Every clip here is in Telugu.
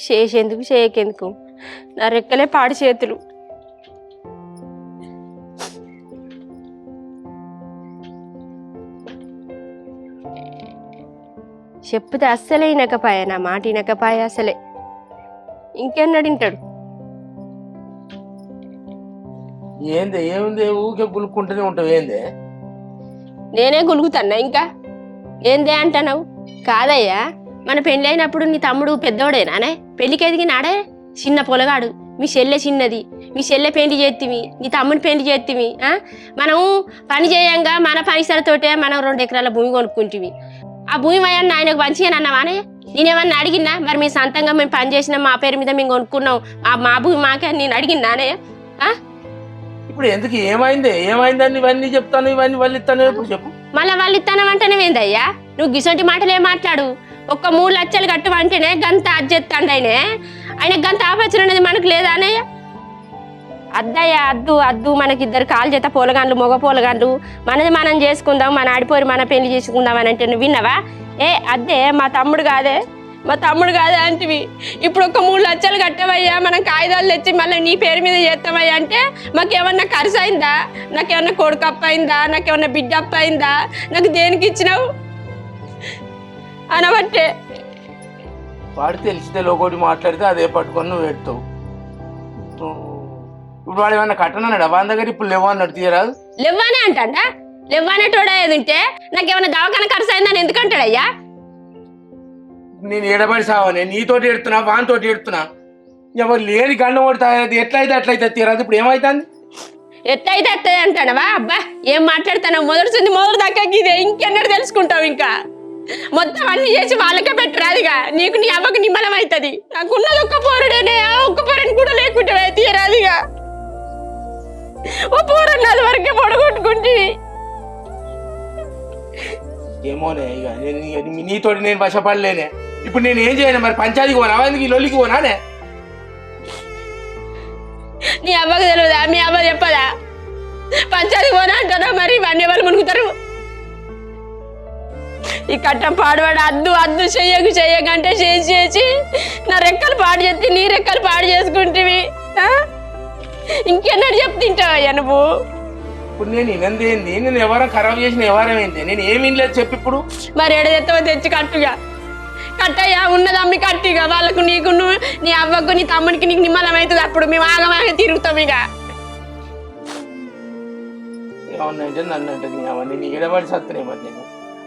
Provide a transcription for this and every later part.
చేసేందుకు చేయకెందుకు నా రెక్కలే పాడి చేతులు. చెప్తే అస్సలే వినకపాయ, నా మాట వినకపాయ అసలే. ఇంకెన్నడు వింటాడు? ఏంది ఏముంది ఊకే గులుక్కుంటూనే ఉంటావు ఏంది? నేనే గులుగుతాన్నా ఇంకా ఏందే అంటున్నావు? కాదయ్యా, మన పెళ్ళి అయినప్పుడు నీ తమ్ముడు పెద్దోడేనానే? పెళ్ళికి ఎదిగినాడే చిన్న పొలగాడు. మీ చెల్లె చిన్నది, మీ చెల్లె పెళ్లి చేత్తివి, నీ తమ్ముని పెళ్లి చేత్తివి. మనం పని చేయంగా మన పైసలతోటే మనం 2 ఎకరాల భూమి కొనుక్కుంటివి. ఆ భూమి అయ్యాన్ని ఆయనకు పంచియనన్నావానే? నేనేమన్నా అడిగినా? మరి మీ సొంతంగా మేము పని చేసినాం, మా పేరు మీద మేము కొనుక్కున్నాం, మా భూమి మాకే నేను అడిగినానే? ఇప్పుడు ఎందుకు ఏమైంది ఏమైందని ఇవన్నీ చెప్తాను, ఇవన్నీ వాళ్ళు ఇస్తాను ఇప్పుడు చెప్పు. మళ్ళీ వాళ్ళు ఇస్తానంటేనే ఏందయ్యా నువ్వు గిసొంటి మాటలే మాట్లాడు. ఒక్క 3 లక్షలు కట్టమంటేనే గంత అజ్జెత్తాండి ఆయన గంత ఆపచ్చలు అనేది మనకు లేదా అన్నయ్య? అద్దయ్యా అద్దు అద్దు, మనకిద్దరు కాలు చేత పోలగాండ్లు, మగ పోలగాండ్లు, మనది మనం చేసుకుందాం, మన ఆడిపోయి మన పెళ్లి చేసుకుందాం అని అంటే నువ్వు విన్నావా? అద్దే మా తమ్ముడు కాదే అంటివి. ఇప్పుడు ఒక 3 లక్షలు కట్టవయ్యా, మనం కాగితాలు తెచ్చి మళ్ళీ నీ పేరు మీద చేస్తామయ్యా అంటే మాకేమన్నా ఖర్చు అయిందా? నాకేమన్నా కొడుకు అప్పు అయిందా? నాకేమన్నా బిడ్డ అప్పు అయిందా? నాకు దేనికి ఇచ్చినావు అనబట్టే. వాడు తెలిసితే లోకోటి మాట్లాడితే అదే పట్టుకొని నువ్వు పెడతావు. ఇప్పుడు వాడు ఏమన్నా కట్టనన్నాడు వాని దగ్గర? ఇప్పుడు లేవు అన్నట్టు తీయరాదు. లేవ్వానే అంటాడా? లేవ్వానేటోడా ఏదుంటే నాకేమన్నా దవాఖాన ఖర్చు అయిందని ఎందుకంటాడయ్యా? నేను ఎడబడి సావనే, నీతోటి ఎడుతున్నా వానితోటి ఎడుతున్నా, ఎవరు లేని గండం కొడతా ఎట్లయితే అట్లయితే తీరాదు. ఇప్పుడు ఏమైతుంది? ఎట్లయితే ఎట్లయితే అంటాడవా? అబ్బా ఏం మాట్లాడతాను? మొదటి దాకా ఇదే, ఇంకెన్నడు తెలుసుకుంటావు? ఇంకా మొత్తం అన్ని చేసి వాళ్ళకే పెట్టరాదుగా. నీకు నీ అవ్వకు నిమ్మలం అవుతుంది. నాకున్నది ఒక్క పోరుడేనే, ఒక్క పోరని కూడా లేకుంటే తీయరాదుగా. ఓ పోరని అది వరకే పొడగొట్టుకుంటే ఏమోనే. ఇక నీతోటి నేను వశపడలేనే. ఇప్పుడు నేను ఏం చేయను మరి? పంచాయతీకి పోనా? ఎందుకు ఈ లొల్లికి పోనానే? నీ అవ్వకు తెలియదా? మీ అవ్వ చెప్పదా? పంచాయతీకి పోనా అంటారా? మరి ఇవన్నీ వాళ్ళు మునుగుతారు. ఈ కట్టం పాడువాడు అద్దు చెయ్యకంటే చేసి నా రెక్కలు పాడు చేస్తే నీ రెక్కలు పాడు చేసుకుంటేవి. ఇంకెన్నడు చెప్తుంటావయ్యా నువ్వు? ఇప్పుడు నేను ఇనంది ఏంది? నేను ఎవరం ఖరాబ్ చేసిన ఎవరం ఏంటి? నేను ఏమి ఇనలేదు చెప్పి. ఇప్పుడు మరి ఎడదెత్తవో తెచ్చి కట్టయ్యా, ఉన్నది అమ్మి కట్టిగా. వాళ్ళకు నీకు నీ అవ్వకు నీ తమ్మునికి నీకు నిమ్మలం అవుతుంది. అప్పుడు మేము ఆగమాగ తిరుగుతాం. ఇక ఏమన్నంటే నన్ను అంటే అవన్నీ నీ ఎడబడి సత్తనేమని. నేను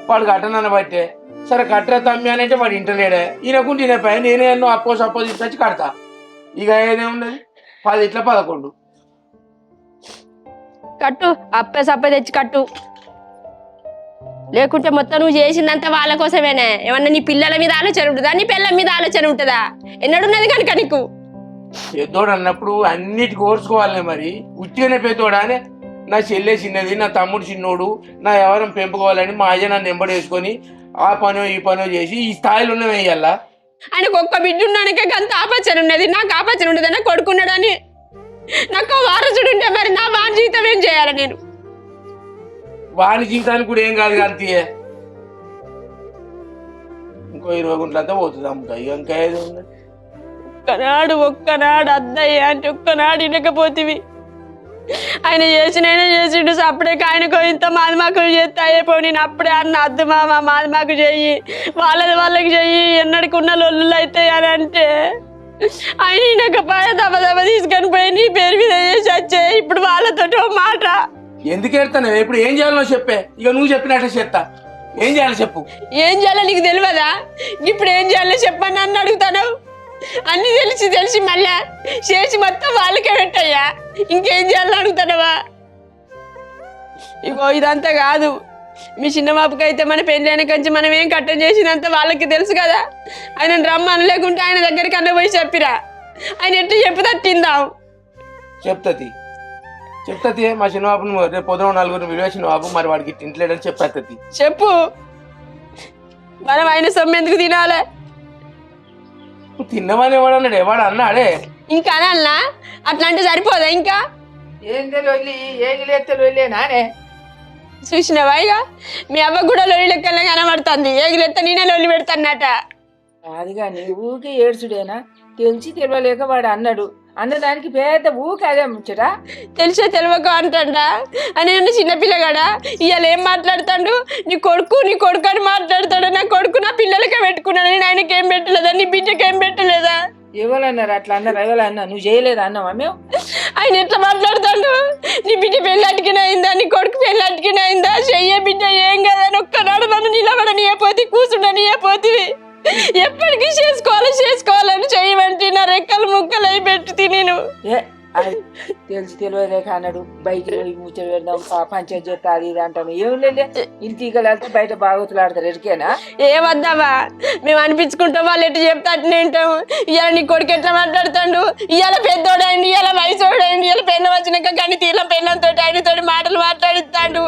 వాడు కట్టనన్న బట్టే సరే కట్టరా తమ్మి అని అంటే వాడు ఇంటలేడే. ఈయనకుంటే ఈయన పై నేనే ఎన్నో అప్పో తీసుకొచ్చి కడతా. ఇక ఏదేమున్నది? 10 ఇట్లా 11 కట్టు. అప్పే తెచ్చి కట్టు. లేకుంటే మొత్తం నువ్వు చేసిందంతా వాళ్ళ కోసమేనే. ఏమన్నా నీ పిల్లల మీద ఆలోచన ఉంటుందా? నీ పిల్లల మీద ఆలోచన ఉంటుందా? ఎన్నడున్నది కనుక నీకు? పెద్దోడు అన్నప్పుడు అన్నిటికి ఓర్చుకోవాలి. మరి ఉట్టిగానే పెద్దోడా అని? నా చెల్లె చిన్నది, నా తమ్ముడు చిన్నోడు, నా ఎవరం పెంపుకోవాలని మా అయ్య నన్ను ఎంబడేసుకొని ఆ పనో ఈ పనో చేసి ఈ స్థాయిలో ఉన్న వేయాలా? ఆయనకు ఒక్క బిడ్డ ఉన్నానికే అంత ఆపచ్చన ఉన్నది. నాకు ఆపచ్చన ఉండదు. నా కొడుకున్నాడని నాకు వారసుడు ఉంటే మరి నా వాని జీవితం ఏం చేయాలి? నేను వాని జీవితానికి కూడా ఏం కాదు కానీ ఇంకో 20 గుంటలంతా పోతుంది అమ్ముతా. ఇక ఇంకా ఏది ఉంది? ఒక్కనాడు అద్దయ్య అంటే ఒక్కనాడు వినకపోతేవి. ఆయన చేసిండు అప్పుడే ఆయనకు ఇంత మాదిమాకులు చేస్తాయే పో. నేను అప్పుడే అన్న అద్దు మామ మాదిమాకు చెయ్యి, వాళ్ళకి చెయ్యి, ఎన్నడికి ఉన్న లొల్లులు అవుతాయి అని అంటే ఆయన వినకపోయ దెబ్బ తీసుకొని పోయి నీ పేరు మీద చేసి వచ్చే. ఇప్పుడు వాళ్ళతో మాట ఎందుకు ఎడతాను? ఇప్పుడు ఏం చేయాలో చెప్పే. ఇక నువ్వు చెప్పినట్టే చేస్తా. ఏం చేయాలో చెప్పు. ఏం చేయాలో నీకు తెలియదా? ఇప్పుడు ఏం చేయాలో చెప్పని నన్ను అడుగుతాను. అన్ని తెలిసి మళ్ళా చేసి మొత్తం వాళ్ళకే పెట్టయ్యా. ఇంకేం చేయాలని అడుగుతానవా? ఇగో ఇదంతా కాదు. మీ చిన్న బాబుకి అయితే మన పెళ్ళి అయిన కంచి మనం ఏం కట్టం చేసిందంతా వాళ్ళకి తెలుసు కదా. ఆయన రమ్మని లేకుంటే ఆయన దగ్గరికి అన్న పోయి చెప్పిరా. ఆయన ఎట్లా చెప్పి తట్టిందాం. చెప్తుంది మా చిన్నబాబుని రేపు పొద్దున 4 విలువ చిన్నబాబు మరి వాడికి తింటలేడని చెప్పేస్తుంది. చెప్పు. మనం ఆయన సొమ్ము ఎందుకు తినాలే? తిన్నమని ఎవడన్నాడు? ఎవడు అన్నాడే? ఇంకా అన్నా అట్లా అంటే సరిపోదా? ఇంకా ఏంది లొల్లి? ఏగిలేస్తే లొల్లేనానే? చూసినావా? ఇక మీ అవ్వ కూడా లొల్లి లెక్కలే కనబడుతుంది. ఏగిలేస్తే నేనే లొల్లి పెడతానట. అది కానీ ఊకే ఏడ్చుడేనా? తెలిసి తెలియలేక వాడు అన్నాడు అన్నదానికి పెద్ద ఊకే అదే ముచ్చట. తెలిసే తెలియక అంటాడా అని నన్ను చిన్నపిల్లగాడా ఇవాళ ఏం మాట్లాడుతాడు? నీ కొడుకు అని మాట్లాడతాడు. నా కొడుకు నా పిల్లలకే పెట్టుకున్నాడు, నేను ఆయనకి ఏం పెట్టలేదా? నీ బిడ్డకి ఏం పెట్టలేదా? ఎవరన్నారు అట్లా అన్నారు? ఎవరన్నా నువ్వు చేయలేదా అన్నావా మేము? ఆయన ఎట్లా మాట్లాడతాడు? నీ బిడ్డ పెళ్ళి అటుకినైందా, నీ కొడుకు పెళ్ళి అటుకినైందా, చెయ్యే బిడ్డ ఏం కదా అని ఒక్కనాడు నన్ను నిలబడని ఏ పోతే కూర్చుండని ఏ పోతివి. ఎప్పటికీ చేసుకోవాలని చేయమంటే నా రెక్కలు ముక్కలు అయి పెట్టి నేను అది తెలిసి తెలియలేక అన్నాడు. బయటికి పోయి ముచ్చట పెడదాం, పంచాయతీ చేస్తా అది ఇది అంటాను. ఏం లేదే, ఇంటికి వెళ్తే బయట బాగోతులు ఆడతారు. ఎరికేనా? ఏమద్దావా, మేము అనిపించుకుంటాం, వాళ్ళు ఎట్లా చెప్తా అట్నే వింటాం. ఇవాళ నీ కొడుకు ఎట్లా మాట్లాడుతాడు? ఇవాళ పెద్దోడైంది, ఇవాళ వయసోడైంది, ఇవాళ పెళ్ళం వచ్చినాక కానీ తీర్ల పెళ్ళంతో ఆయనతో మాటలు మాట్లాడిస్తాడు.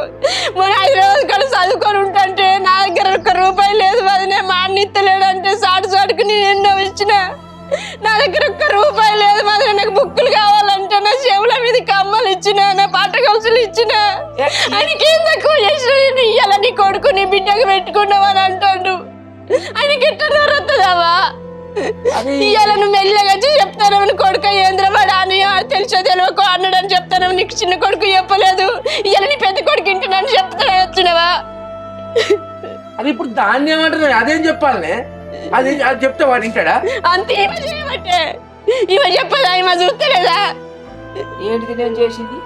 మన 5 రోజులు కూడా చదువుకొని ఉంటే నా దగ్గర ₹1 లేదు, వదిలే మా అన్న ఇస్తలేడంటే సాటుకు నేను ఎన్నో ఇచ్చిన. నా దగ్గర ₹1 లేదు, మరి నాకు బుక్కులు కావాలంటే నా చెవుల మీద కమ్మలు ఇచ్చిన, నా పాట కౌసులు ఇచ్చిన. ఆయనకి ఏం తక్కువ చేసిన? నేను ఇయ్యాల నీ కొడుకు నీ బిడ్డకు పెట్టుకున్నావు అని అంటాడు. ఆయనకి ఎట్లా నోరొస్తుందావా? ఇయ్యాల నువ్వు మెల్లగా వచ్చి చెప్తాను నీ కొడుకు ఏంద్రవాడు అని, తెలిసో తెలియకో అన్నాడు అని చెప్తాను. నీకు చిన్న కొడుకు చెప్పలేదు, ఇయ్యాల నీ పెద్ద కొడుకు ఇంటున్నాను చెప్తాను వచ్చినవా? అది ఇప్పుడు దాన్ని ఏమంటున్నా? అదేం చెప్పాలనే? అది చెప్తే వాడు వింటాడా? అంతే ఈమె చేయబట్టే, ఈమె చెప్పదా? ఈమె చూస్తలేదా? ఏంటిది నేను చేసింది?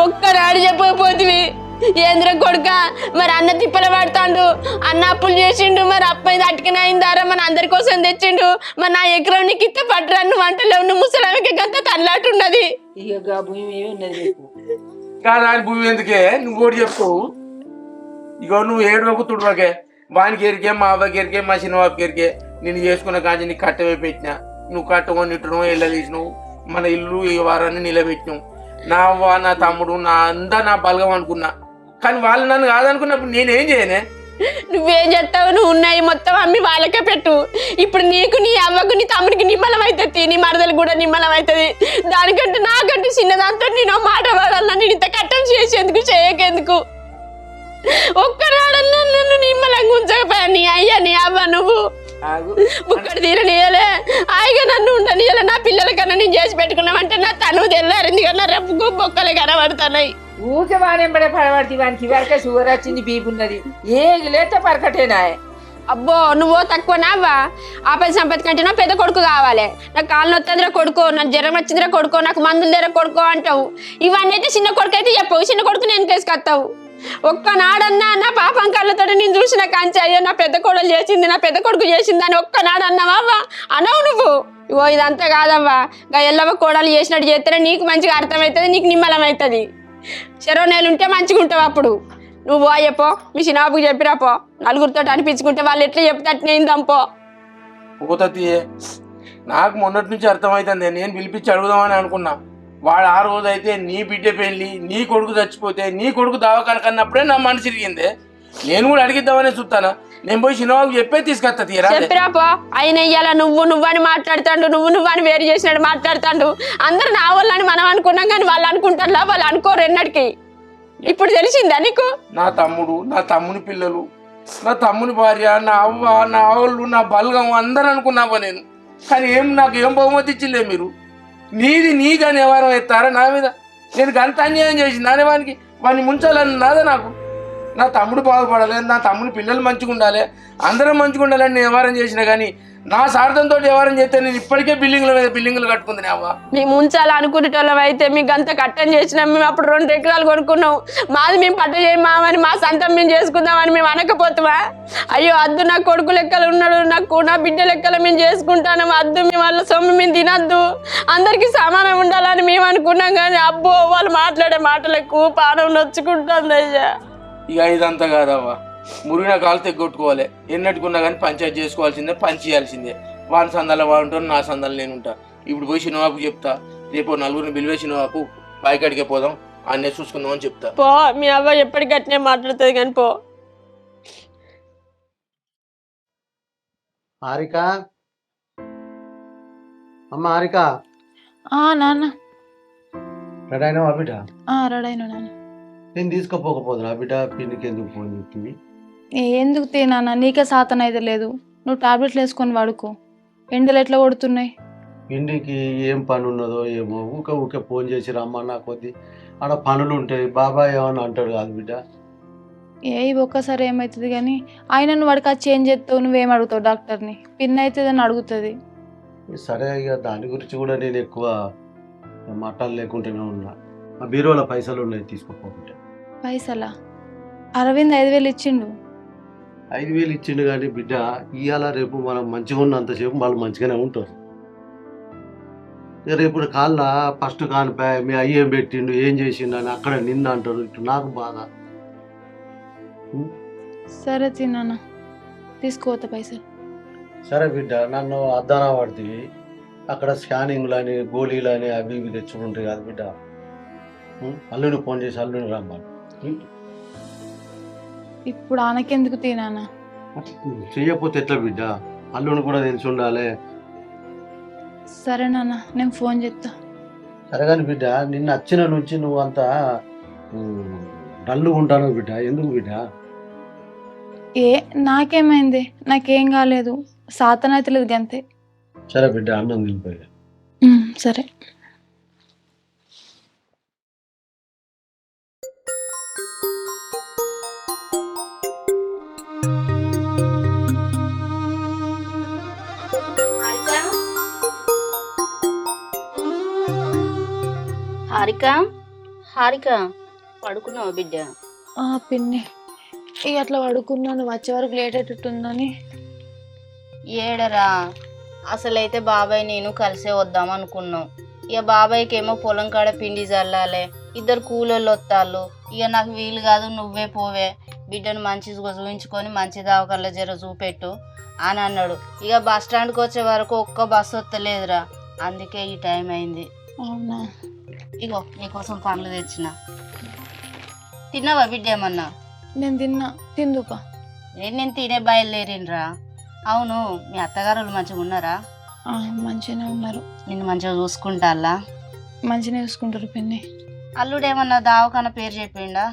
ఒక్కనాడు చెప్పకపోతివి ఏంద్ర కొడుక, మరి అన్న తిప్పల పడతాడు, అన్న అప్పులు చేసిండు, మరి అప్పైంది అటుకనైందారా, మన అందరి కోసం తెచ్చిండు, మరి నా ఎకరం నీకు ఇస్తే పట్టరా, నువ్వు అంటలేవు, నువ్వు ముసలామికి గంత తల్లాటున్నది. ఇక భూమి ఏమున్నది కాదు, ఆయన భూమి ఎందుకే? నువ్వు కూడా చెప్పు. ఇగో నువ్వు 7 వరకు తుడవకే, వానికి ఎరికే, మా అవ్వకి ఎరికే, మా చిన్నబాబుకి ఎరికే. నేను చేసుకున్న కాంచి నీకు కట్టవే పెట్టినా, నువ్వు కట్టుకొని ఇట్టును ఇళ్ళ తీసినావు, మన ఇల్లు ఈ వారాన్ని నిలబెట్టినావు. నా అవ్వ, నా తమ్ముడు, నా అంతా నా బలగం అనుకున్నా. కానీ వాళ్ళు నన్ను కాదనుకున్నప్పుడు నేనేం చేయనే? నువ్వేం చేస్తావు? నువ్వు ఉన్నాయి మొత్తం అమ్మి వాళ్ళకే పెట్టు. ఇప్పుడు నీకు, నీ అవ్వకు, నీ తమ్ముడికి నిమ్మలం అవుతుంది, నీ మరదలు కూడా నిమ్మలం అవుతుంది. దానికంటే నాకంటే చిన్నదాంతో నేను మాట వాడాలన్నా, నేను ఇంత కట్టం చేసేందుకు చేయకెందుకు? ఒక్కనాడన్నా నన్ను నిమ్మలంగా ఉంచకపోయా నీ అయ్యా నీ అవ్వ నువ్వు బుక్కడి తీరనియలే, హాయిగా నన్ను ఉండనియలే. నా పిల్లలకన్నా నేను చేసి పెట్టుకున్నామంటే నా తను తెల్లారింది కన్నా రేపు బొక్కలే కనబడుతున్నాయి. ఊకే వానెంబడే పడబడి వానికి వరకే షుగర్ వచ్చింది, బీపీ ఉన్నది, ఏది లేతే పరకటేనా? అబ్బో నువ్వు తక్కువనా అవ్వా? ఆపద సంపత్తి కంటేనో పెద్ద కొడుకు కావాలి. నాకు కాళ్ళు నొత్తందిరా కొడుకో, నాకు జ్వరం వచ్చిందిరా కొడుకో, నాకు మందులు దగ్గర కొడుకో అంటావు. ఇవన్నీ అయితే చిన్న కొడుకు అయితే చెప్పవు, చిన్న కొడుకు నేను కేసుకొస్తావు. ఒక్కనాడన్నా నా పాపం కళ్ళతో నేను చూసిన కాంచి అయ్యో నా పెద్ద కొడుకు చేసింది, నా పెద్ద కొడుకు చేసింది అని ఒక్కనాడు అన్నావా? అనవు నువ్వు. ఇగో ఇదంతా కాదవ్వా, గా ఎల్లవ కోడలు చేసినట్టు చేస్తేనే నీకు మంచిగా అర్థమవుతుంది, నీకు నిమ్మలం అవుతుంది. చెరో నెలలు ఉంటే మంచిగా ఉంటావు. అప్పుడు నువ్వు పోయపో, మీ చిన్నబాబుకి చెప్పిరాపో, నలుగురితో అనిపించుకుంటే వాళ్ళు ఎట్లా చెప్తే అట్నేందంపో. పోతీ నాకు మొన్నటి నుంచి అర్థమవుతుంది. నేను పిలిపించి అడుగుదామని అనుకున్నా. వాడు ఆ రోజు అయితే నీ బిడ్డ పెళ్ళి, నీ కొడుకు చచ్చిపోతే, నీ కొడుకు దవాఖాన కన్నప్పుడే నా మనసు తిరిగింది. నేను కూడా అడిగిద్దామనే చూస్తానా. నేను పోయి చిన్నబాబుకి చెప్పే తీసుకొస్తా. తీరా చెప్పిరాపో. ఆయన ఇయ్యాల నువ్వు అని మాట్లాడుతాడు, నువ్వు అని వేరు చేసినట్టు మాట్లాడుతాడు. అందరు నా వాళ్ళని మనం అనుకున్నాం కానీ వాళ్ళు అనుకుంటారా? వాళ్ళు అనుకోరు ఎన్నటికి. ఇప్పుడు తెలిసిందా నీకు? నా తమ్ముడు, నా తమ్ముని పిల్లలు, నా తమ్ముని భార్య, నా అవ్వ, నా వాళ్ళు, నా బలగం అందరు అనుకున్నావా నేను. కానీ నాకు ఏం బహుమతి ఇచ్చిందే మీరు? నీదని ఎవరం ఎత్తారా నా మీద? నేను గంత అన్యాయం చేసింది అనే వాడిని ముంచాలని నాదే. నాకు నా తమ్ముడు బాగుపడాలి, నా తమ్ముని పిల్లలు మంచిగా ఉండాలి, అందరం మంచిగా ఉండాలని నేను వ్యవహారం చేసినా కానీ నా సార్థంతో వ్యవహారం చేస్తే నేను ఇప్పటికే బిల్డింగ్ల మీద బిల్డింగ్లు కట్టుకుంది. అవ్వ మేము ఉంచాలి అనుకునేటోళ్ళం అయితే మీకు అంత కట్టం చేసినాం. మేము అప్పుడు 2 ఎకరాలు కొనుక్కున్నాం. మాది మేము పట్ట చేయమామని, మా సంతం మేము చేసుకుందామని మేము అనకపోతామా? అయ్యో అద్దు నా కొడుకు లెక్కలు ఉన్నాడు, నా బిడ్డ లెక్కలు మేము చేసుకుంటాను, అద్దు మేము వాళ్ళ సొమ్ము మేము తినద్దు, అందరికీ సమానం ఉండాలని మేము అనుకున్నాం. కానీ అబ్బో వాళ్ళు మాట్లాడే మాటలకు పానం నొచ్చుకుంటుంది అయ్యా. ఇక ఇదంతా కాదవ్వ, మురిగిన కాలు తెగొట్టుకోవాలి. ఎన్నట్టుకున్నా కానీ పంచాయతీ చేసుకోవాల్సిందే, పని చేయాల్సిందే. వాని సందాలు వాడు ఉంటాను, నా సందాలు నేను ఉంటా. ఇప్పుడు పోయి చిన్నబాబుకి చెప్తా, రేపు నలుగురిని బిలివే చిన్నబాబు బాయికాడికే పోదాం, అన్నీ చూసుకుందాం అని చెప్తా. పో, మీ అవ్వ ఎప్పటికీ అట్నే మాట్లాడుతుంది కానీ పో. హారిక, అమ్మ హారిక. నాన్న రెడీ అయినావా బిడ్డ? రెడీ అయినా నాన్న. నేను తీసుకోపోకపోదురా బిడ్డ? పిన్నికి ఎందుకు ఫోన్ చెప్తుంది? ఎందుకు తినా, నీకే సాతన అయితే లేదు. నువ్వు టాబ్లెట్లు వేసుకొని పడుకో. ఎండలు ఎట్లా కొడుతున్నాయి. ఇంటికి ఏం పని ఉన్నదో ఏమో ఊకే ఊకే ఫోన్ చేసి రమ్మన్నా కొద్ది ఆడ పనులు ఉంటాయి. బాబాయ్ ఏమని అంటాడు కాదు బిడ్డ. ఇవి ఒక్కసారి ఏమవుతుంది కానీ ఆయన నువ్వు వాడికి అది చేంజ్ చేస్తావు, నువ్వేం అడుగుతావు డాక్టర్ని. పిన్ అవుతుందని అడుగుతుంది. సరే ఇక దాని గురించి కూడా నేను ఎక్కువ మాటలు లేకుంటూనే ఉన్నా. ఆ బీరోలో పైసలు ఉన్నాయి తీసుకోపోకుంటే. పైసలా? అరవింద్ 5,000 ఇచ్చిండు. 5,000 ఇచ్చిండు కానీ బిడ్డ ఇవాళ రేపు మనం మంచిగా ఉన్నంతసేపు వాళ్ళు మంచిగానే ఉంటారు. ఇక రేపు కాళ్ళ ఫస్ట్ కానిపై మీ అయ్యేం పెట్టిండు ఏం చేసిండు అని అక్కడ నిన్న అంటారు. ఇటు నాకు బాధ. సరే తిన్నాను, తీసుకోవద్దా పైసలు. సరే బిడ్డ నన్ను అద్దానా పడుతుంది. అక్కడ స్కానింగ్లు అని గోళీలు అని అవి ఇవి తెచ్చుకుంటాయి కాదు బిడ్డ. అల్లుని ఫోన్ చేసి అల్లుని రమ్మను. ఇప్పుడు ఆనకెందుకు తినానా? చెయ్యకపోతే ఎట్లా బిడ్డ? అల్లుని కూడా తెలిసి ఉండాలి. సరే నాన్న, నేను ఫోన్ చేస్తా. సరే కానీ బిడ్డ నిన్న వచ్చిన నుంచి నువ్వు అంతా డల్లుగా ఉంటాను బిడ్డ. ఎందుకు బిడ్డ? నాకేమైంది? నాకేం కాలేదు, సాతన అయితే లేదు గంతే. సరే బిడ్డ అన్నం తినిపోయా. సరే. హారిక, హారిక పడుకున్నావా బిడ్డ? పిన్ని ఇక అట్లా పడుకున్నాను, వచ్చే వరకు లేట్ అయ్యేటట్టుందని. ఏడరా, అసలైతే బాబాయ్ నేను కలిసే వద్దాం అనుకున్నాం. ఇక బాబాయ్కి ఏమో పొలం కాడ పిండి చల్లాలి, 2 కూలోళ్ళు వస్తాళ్ళు. ఇక నాకు వీలు కాదు, నువ్వే పోవే, బిడ్డను మంచిగా చూపించుకొని మంచి దావకల్లా జర చూపెట్టు అని అన్నాడు. ఇక బస్ స్టాండ్కి వచ్చే వరకు ఒక్క బస్సు వస్తలేదురా, అందుకే ఈ టైం అయింది. అవునా? ఇగో నీకోసం పండ్లు తెచ్చిన. తిన్నావా బిడ్డ ఏమన్నా? నేను తిన్నా, తిందుపా. నేను తినే బయలుదేరినరా. అవును, మీ అత్తగారు మంచిగా ఉన్నారా? మంచిగానే ఉన్నారు. నిన్ను మంచిగా చూసుకుంటాలా? మంచిగానే చూసుకుంటారు పిన్ని. అల్లుడేమన్నా దావకన్నా పేరు చెప్పిండా?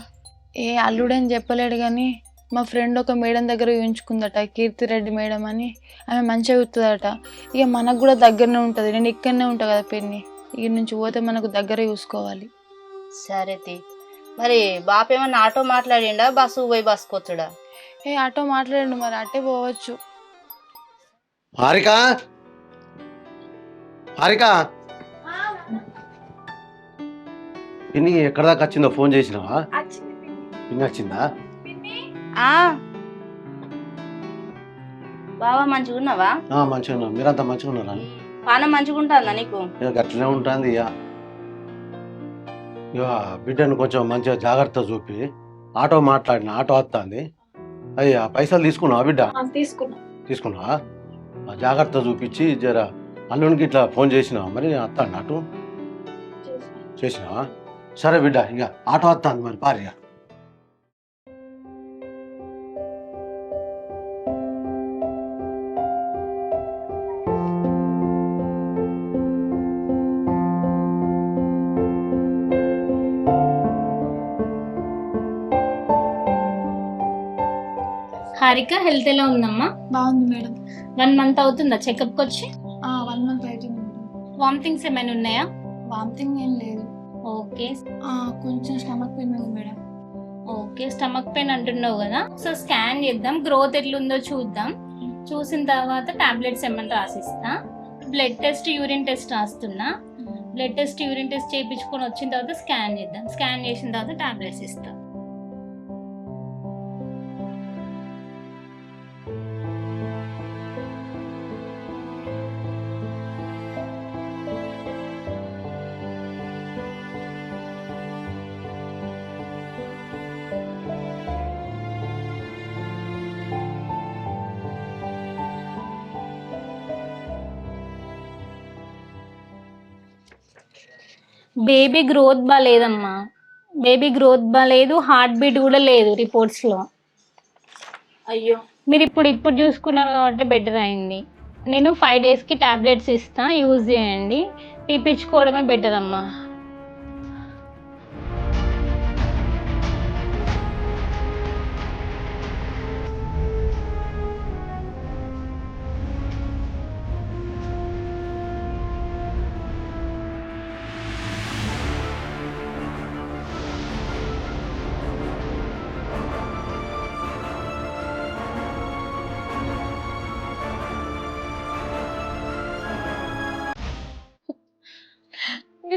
అల్లుడని చెప్పలేడు కానీ మా ఫ్రెండ్ ఒక మేడం దగ్గర చూయించుకుందట, కీర్తిరెడ్డి మేడం అని. ఆమె మంచిగా చూస్తుందట. ఇక మనకు కూడా దగ్గరనే ఉంటుంది. నేను ఇక్కడనే ఉంటా కదా పిన్ని, ఇక్కడి నుంచి పోతే మనకు దగ్గర చూసుకోవాలి. సరే తి. మరి బాప ఏమన్నా ఆటో మాట్లాడిండా, బస్సు పోయి బస్సుకొచ్చుడా? ఆటో మాట్లాడండు, మరి అట్టే పోవచ్చు. హారిక, హారిక పిన్ని ఎక్కడ దాకా వచ్చిందో ఫోన్ చేసినావా? పిన్ని వచ్చిందా? బావా మంచిగా ఉన్నావా? మంచిగా ఉన్నా. మీరంతా మంచిగా ఉన్నారా? పానం మంచిగా ఉంటుందా నీకు? గట్లనే ఉంటుంది. ఇక బిడ్డను కొంచెం మంచిగా జాగ్రత్త చూపి ఆటో మాట్లాడిన, ఆటో వస్తుంది. అయ్యా పైసలు తీసుకున్నావా బిడ్డ? తీసుకున్నావా? జాగ్రత్త చూపించి జర అల్లునికి ఇట్లా ఫోన్ చేసినావా? మరి వస్తాను అటు చేసినావా? సరే బిడ్డ, ఇక ఆటో వస్తుంది మరి పారిగా. హారిక హెల్త్ ఎలా ఉందమ్మా? బాగుంది మేడం. 1 మంత్ అవుతుందా చెకప్కి వచ్చి? 1 మంత్ అవుతుంది. వామిటింగ్స్ ఏమైనా ఉన్నాయా? వామిటింగ్ ఏం లేదు. ఓకే. కొంచెం స్టమక్ పెయిన్ ఉంది మేడం. ఓకే, స్టమక్ పెయిన్ అంటున్నావు కదా, సో స్కాన్ చేద్దాం, గ్రోత్ ఎట్లుందో చూద్దాం. చూసిన తర్వాత టాబ్లెట్స్ ఏమైనా రాసిస్తా. బ్లడ్ టెస్ట్, యూరిన్ టెస్ట్ రాస్తున్నా. బ్లడ్ టెస్ట్, యూరిన్ టెస్ట్ చేయించుకొని వచ్చిన తర్వాత స్కాన్ చేద్దాం. స్కాన్ చేసిన తర్వాత టాబ్లెట్స్ ఇస్తా. బేబీ గ్రోత్ బాగాలేదమ్మా, బేబీ గ్రోత్ బాగాలేదు, హార్ట్ బీట్ కూడా లేదు రిపోర్ట్స్లో. అయ్యో, మీరు ఇప్పుడు చూసుకున్నారు కాబట్టి బెటర్ అయింది. నేను 5 డేస్కి టాబ్లెట్స్ ఇస్తా, యూజ్ చేయండి. తీపించుకోవడమే బెటర్ అమ్మా.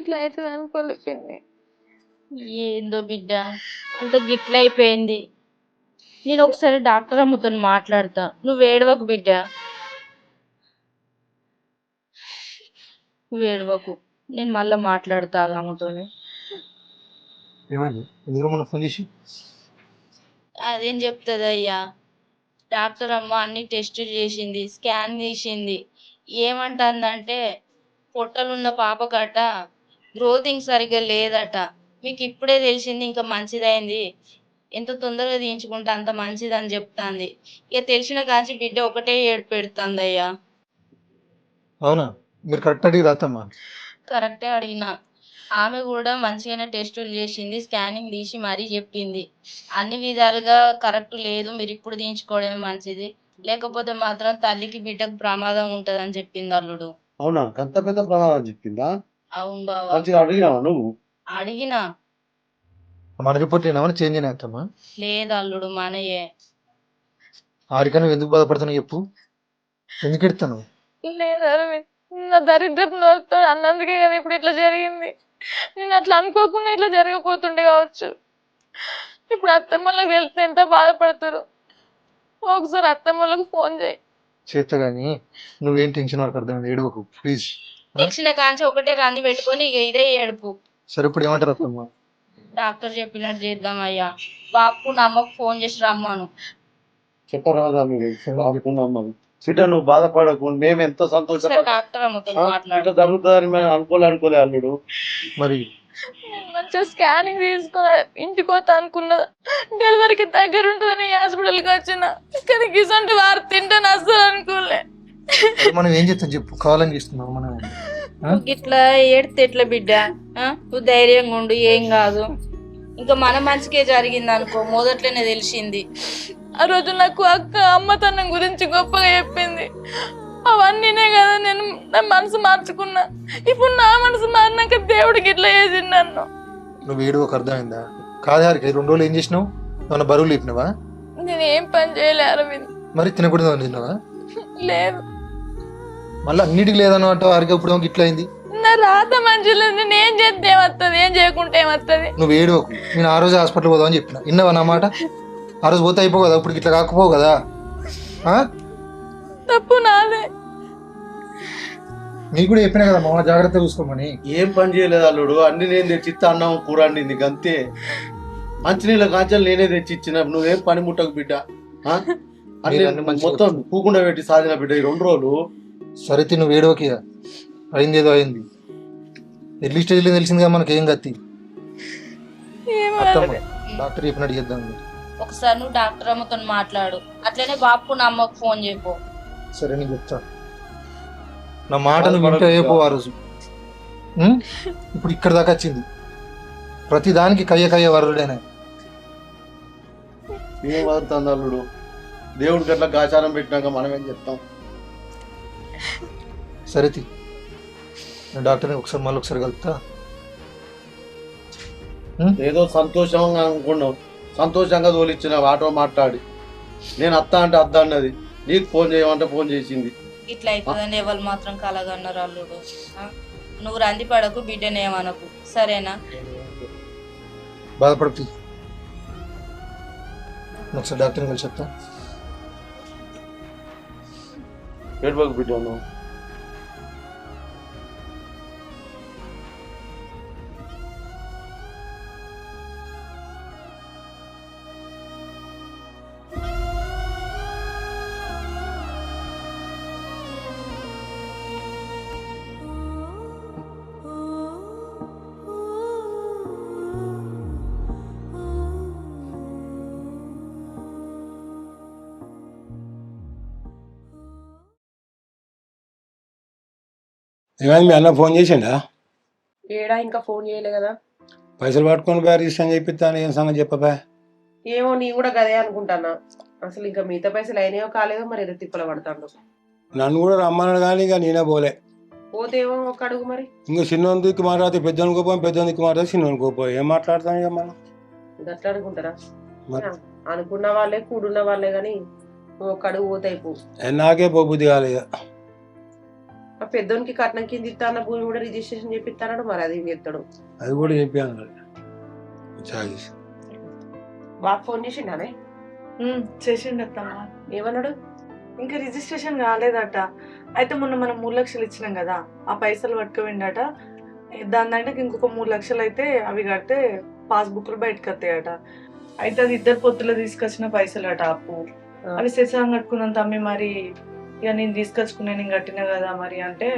ఇట్లా అవుతుంది అనుకోలేదు పిన్ని. ఏందో బిడ్డ అంత గిట్ల అయిపోయింది. నేను ఒకసారి డాక్టర్ అమ్మతో మాట్లాడతా, నువ్వు ఏడవకు బిడ్డ, నువ్వు ఏడవకు. నేను మళ్ళీ మాట్లాడతా అమ్మతోని. ఏమండి ఎందుకు మన ఫోన్ చేసి అదేం చెప్తుంది అయ్యా, డాక్టర్ అమ్మ అన్ని టెస్టులు చేసింది, స్కాన్ చేసింది. ఏమంటుందంటే పొట్టలున్న పాప గట గ్రోతింగ్ సరిగ్గా లేదట. మీకు ఇప్పుడే తెలిసింది, ఇంకా మంచిదైంది, ఎంత తొందరగా తీయించుకుంటే అంత మంచిది అని చెప్తాంది. ఇక తెలిసిన కాంచి బిడ్డ ఒకటే ఏడు పెడుతుంది అయ్యా. అవునా? మీరు కరెక్ట్ అడిగి రాతమ్మా. కరెక్టే అడిగిన. ఆమె కూడా మంచిగానే టెస్టులు చేసింది, స్కానింగ్ తీసి మరీ చెప్పింది, అన్ని విధాలుగా కరెక్ట్ లేదు, మీరు ఇప్పుడు తీయించుకోవడమే మంచిది, లేకపోతే మాత్రం తల్లికి బిడ్డకు ప్రమాదం ఉంటదని చెప్పింది అల్లుడు. అవునా? అంత పెద్ద ప్రమాదం చెప్పిందా? అవును బావ. మంచిగా అడిగినావా నువ్వు? అడిగిన. మన రిపోర్ట్ ఏమన్నా చేంజ్ అయినాయమ్మా? లేదు అల్లుడు, మనయే. ఆడికన్నా నువ్వు ఎందుకు బాధపడుతున్నావు చెప్పు, ఎందుకు ఎడతాను? లేదు అరవింద్, నా దరిద్రపు నోరుతో అన్నందుకే కదా ఇప్పుడు ఇట్లా జరిగింది. నేను అట్లా అనుకోకుండా ఇట్లా జరగపోతుండే కావచ్చు. ఇప్పుడు అత్తమ్మలకు తెలిస్తే ఎంత బాధపడతారు. ఒకసారి అత్తమ్మలకు ఫోన్ చేయి. చేస్తా కానీ నువ్వేం టెన్షన్ వరకు అర్థమైంది, ఏడవకు ప్లీజ్. తెలిసిన కాంచి ఒకటే రంది పెట్టుకొని ఇక ఇదే ఏడుపు. సరే ఇప్పుడు ఏమంటారు అత్తమ్మా? డాక్టర్ చెప్పినట్టు చేద్దాం అయ్యా. బాపు నమ్మకు ఫోన్ చేసి రమ్మను. చెప్పరాదా మీరు అనుకున్నాం సీట, నువ్వు బాధపడకు, మేము ఎంతో సంతోషపడ డాక్టర్ అమ్మతో మాట్లాడు. ఇట్లా జరుగుతుందని మేము అనుకోలే అల్లుడు. మరి నేను మంచిగా స్కానింగ్ తీసుకున్నా, ఇంటికి పోతా అనుకున్నా, డెలివరీకి దగ్గర ఉంటుందని హాస్పిటల్కి వచ్చిన, కానీ గిసంటి వారు తింటాను అస్సలు అనుకోలే. మనం ఏం చేస్తాం చెప్పు, కావాలని చేస్తున్నావు మనం? నువ్వు ఇట్లా ఏడితే ఎట్లా బిడ్డ? నువ్వు ధైర్యంగా ఉండు, ఏం కాదు. ఇంకా మన మంచికే జరిగింది అనుకో, మొదట్లోనే తెలిసింది. ఆ రోజు నాకు అక్క అమ్మతనం గురించి గొప్పగా చెప్పింది, అవన్నీనే కదా నేను నా మనసు మార్చుకున్నా. ఇప్పుడు నా మనసు మారినాక దేవుడికి ఇట్లా చేసిండు నన్ను. నువ్వు ఏడవకు, అర్థమైందా? కాదు హారిక, 2 రోజులు ఏం చేసినావు? ఏమన్నా బరువులు లేపినావా? నేను ఏం పని చేయలే అరవింద్. మరి తినకూడదు తిన్నావా? లేదు, మళ్ళీ అన్నిటికి లేదన్నమాట హారిక, ఇప్పుడు ఏమో ఇట్లా అయింది. నా రాత మంచిలో నేను ఏం చేస్తే ఏమవుతుంది, ఏం చేయకుంటే ఏమవుతుంది. నువ్వు ఏడవకు, నేను ఆ రోజు హాస్పిటల్ పోదామని చెప్పిన, విన్నావా నా మాట? ఆ రోజు పోతే అయిపో కదా, ఇప్పుడు ఇట్లా కాకపోవు కదా. తప్పు నాదే. నీకు కూడా చెప్పినా కదా మామ, జాగ్రత్త చూసుకోమని. ఏం పని చేయలేదు అల్లుడు, అన్ని నేను తెచ్చిస్తా, అన్నం కూర వండింది అంతే. మంచినీళ్ళ కాంచాలు నేనే తెచ్చి ఇచ్చిన, నువ్వేం పని ముట్టకు బిడ్డ. అన్ని మొత్తం కూకుండా పెట్టి సాధిన బిడ్డ ఈ 2 రోజులు. సరే నువ్వు ఏడవకి, అయింది ఏదో అయింది, ఎర్లీ స్టేజ్లో తెలిసింది కదా మనకి, ఏం గతి. అత్తమ్మ డాక్టర్ చెప్పినట్టు చేద్దాం. ఒకసారి నువ్వు డాక్టర్ అమ్మతో మాట్లాడు, అట్లనే బాపు నమ్మకు ఫోన్ చేయపో. సరే నేను చెప్తా, నా మాట నువ్వు వింటే అయిపో. ఆ రోజు ఇప్పుడు ఇక్కడ దాకా వచ్చింది, ప్రతి దానికి కయ్య వరుడేనా. ఏం వదులుతుంది అల్లుడు, దేవుడికి అట్లా గాచారం పెట్టినాక మనం ఏం చెప్తాం. సరే నేను డాక్టర్ని మళ్ళీ ఒకసారి కలుపుతా. ఏదో సంతోషంగా అనుకున్నావు, సంతోషంగా తోలిచ్చిన ఆటో మాట్లాడి, నేను అత్త అంటే అద్ద అన్నది, నీకు ఫోన్ చేయమంటే ఫోన్ చేసింది. ఇట్లా అవుతుందని ఎవరు మాత్రం కలగన్నారు అల్లుడు. నువ్వు రంది పడకు, బిడ్డనేమనకు, సరేనా? బాధపడుతు, ఒకసారి డాక్టర్ని కలిసి చెప్తా. ఏడుపకు బిడ్డ నువ్వు. ఏమైంది, మీ అన్న ఫోన్ చేసిండా? ఏడా ఇంకా ఫోన్ చేయలే కదా. పైసలు పట్టుకొని పోయి రిజిస్ట్రేషన్ చేపిస్తాను, ఏం సంగతి చెప్పబా. ఏమో నీ కూడా గదే అనుకుంటానా, అసలు ఇంకా మిగతా పైసలు అయినాయో కాలేదో మరి ఏదో తిప్పల పడతాడు. నన్ను కూడా రమ్మన్నాడు కానీ ఇక నేనే పోలే. పోతేమో ఒక అడుగు మరి. ఇంకా చిన్న దిక్కు మాట్లాడితే పెద్దోని కోపోయి, పెద్ద దిక్కు మాట్లాడితే చిన్నోని కోపోయి, ఏం మాట్లాడతాం ఇక మనం. అట్లా అనుకుంటారా? అనుకున్న వాళ్ళే కూడున్న వాళ్ళే గాని ఒక అడుగు పోతే అయిపో. నాకే పోబుద్ది కాలేదు. పెద్దోనికి కట్నం కింద ఇస్తాన భూమి కూడా రిజిస్ట్రేషన్ చేపిస్తాడు, మరి అది ఏం చేస్తాడు? అది కూడా చెప్పాను చార్జెస్. బాగా ఫోన్ చేసిండానే? చేసిండత్తమ్మా. ఏమన్నాడు? ఇంకా రిజిస్ట్రేషన్ కాలేదట. అయితే మొన్న మనం 3 లక్షలు ఇచ్చినాం కదా, ఆ పైసలు పట్టుకుపోయిండట. దాని అంటే ఇంకొక 3 లక్షలు అయితే అవి కడితే పాస్బుక్లు బయటకు వస్తాయట. అయితే అది 2 పొత్తులు తీసుకొచ్చిన పైసలు అట అప్పు. అవి శశాంగ్ కట్టుకున్నంత అమ్మి మరి ఇక నేను తీసుకొచ్చుకున్నా, నేను కట్టినా కదా మరి అంటే,